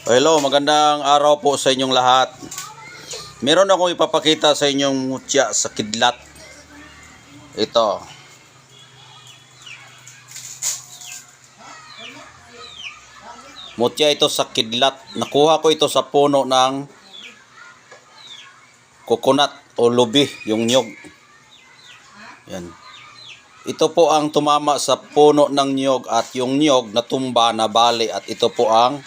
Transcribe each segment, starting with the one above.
Hello, magandang araw po sa inyong lahat. Meron akong ipapakita sa inyong mutya sa kidlat. Ito. Mutya ito sa kidlat. Nakuha ko ito sa puno ng coconut o lubi, yung nyog. Yan. Ito po ang tumama sa puno ng nyog at yung nyog natumba, nabali at ito po ang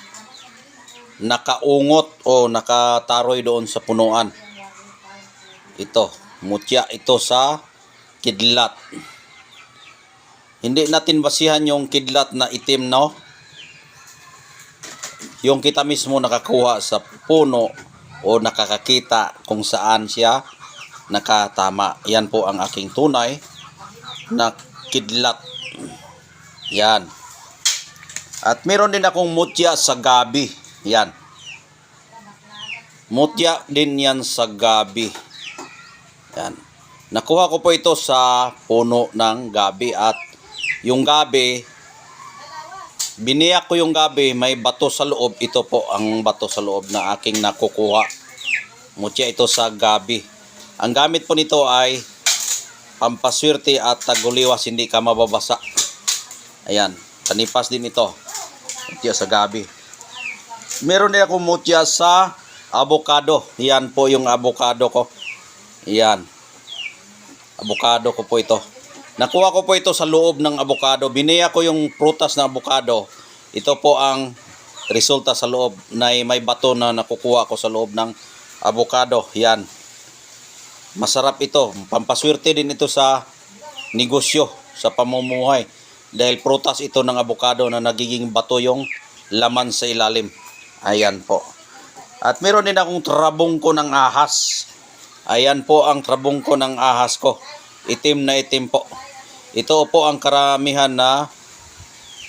nakaungot o nakataroy doon sa punuan. Ito, mutya ito sa kidlat. Hindi natin basihan yung kidlat na itim, no? Yung kita mismo nakakuha sa puno o nakakakita kung saan siya nakatama. Yan po ang aking tunay na kidlat. Yan. At meron din akong mutya sa gabi. Yan. Mutya din yan sa gabi. Yan. Nakuha ko po ito sa puno ng gabi at yung gabi, biniyak ko yung gabi, may bato sa loob. Ito po ang bato sa loob na aking nakukuha. Mutya ito sa gabi. Ang gamit po nito ay pampaswerte at taguliwas, hindi ka mababasa. Ayan, tanipas din ito. Mutya sa gabi. Meron din ako mutya sa avocado. Yan po yung avocado ko. Yan. Avocado ko po ito. Nakuha ko po ito sa loob ng avocado. Biniya ko yung prutas na avocado. Ito po ang resulta sa loob na may bato na nakukuha ko sa loob ng avocado. Yan. Masarap ito. Pampaswerte din ito sa negosyo, sa pamumuhay. Dahil prutas ito ng avocado na nagiging bato yung laman sa ilalim. Ayan po. At meron din akong trabong ko ng ahas. Ayan po ang trabong ko ng ahas ko. Itim na itim po. Ito po ang karamihan na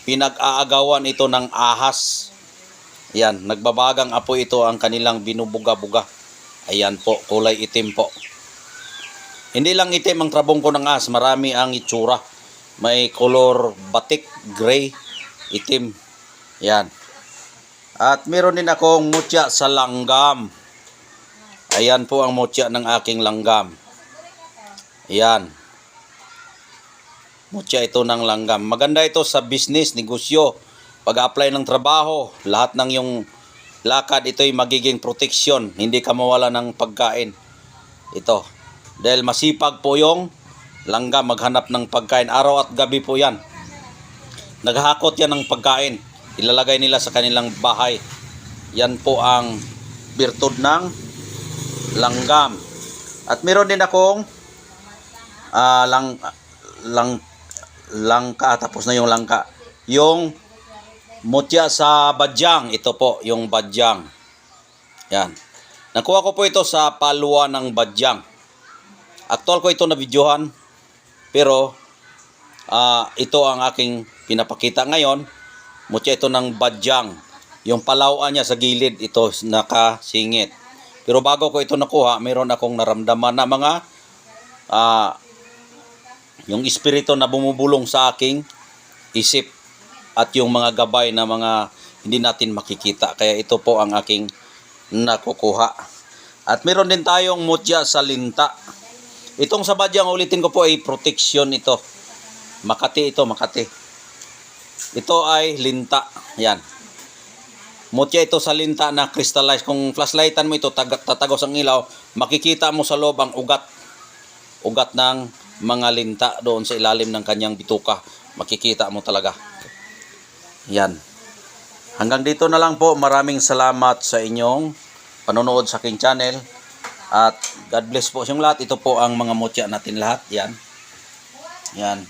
pinag-aagawan ito ng ahas. Ayan, nagbabagang apoy ito ang kanilang binubuga-buga. Ayan po, kulay itim po. Hindi lang itim ang trabong ko ng ahas, marami ang itsura. May color batik, gray, itim. Ayan. At meron din akong mutya sa langgam. Ayan po ang mutya ng aking langgam. Ayan. Mutya ito ng langgam. Maganda ito sa business, negosyo. Pag-apply ng trabaho, lahat ng yung lakad, ito'y magiging protection. Hindi ka mawala ng pagkain. Ito. Dahil masipag po yung langgam maghanap ng pagkain. Araw at gabi po yan. Naghahakot yan ng pagkain. Ilalagay nila sa kanilang bahay. Yan po ang birtud ng langgam. At meron din akong langka, tapos na yung langka. Yung mutya sa badyang, ito po yung badyang. Yan. Nakuha ko po ito sa palwa ng badyang. Aktual ko ito na videohan, pero ito ang aking pinapakita ngayon. Mutya ito ng badyang. Yung palawaan niya sa gilid, ito nakasingit. Pero bago ko ito nakuha, mayroon akong naramdaman na mga yung espiritu na bumubulong sa aking isip at yung mga gabay na mga hindi natin makikita. Kaya ito po ang aking nakukuha. At meron din tayong mutya sa linta. Itong sa badyang, ulitin ko po, ay protection ito. Makati ito, Makati. Ito ay linta. Yan. Mutya ito sa linta na crystallized. Kung flashlightan mo ito, tatagos ang ilaw, makikita mo sa loob ang ugat. Ugat ng mga linta doon sa ilalim ng kanyang bituka. Makikita mo talaga. Yan. Hanggang dito na lang po. Maraming salamat sa inyong panonood sa aking channel. At God bless po sa inyong lahat. Ito po ang mga mutya natin lahat. Yan. Yan.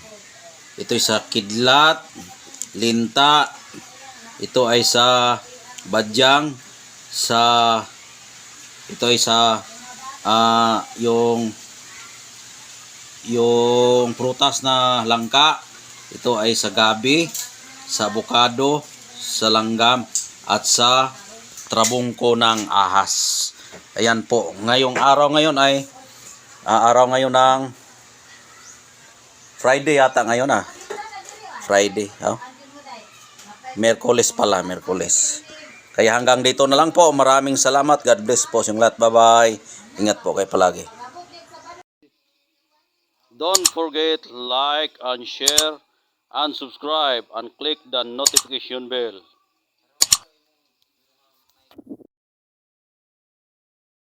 Ito ay sa kidlat, linta. Ito ay sa badyang, ito ay sa yung prutas na langka. Ito ay sa gabi, sa avocado, sa langgam at sa trabong ko ng ahas. Ayan po. Ngayong araw ngayon ay araw ngayon ng Friday yata ngayon Friday. Oh. Miyerkules pala, Miyerkules. Kaya hanggang dito na lang po. Maraming salamat. God bless po sa inyong lahat. Bye-bye. Ingat po kayo palagi. Don't forget like and share and subscribe and click the notification bell.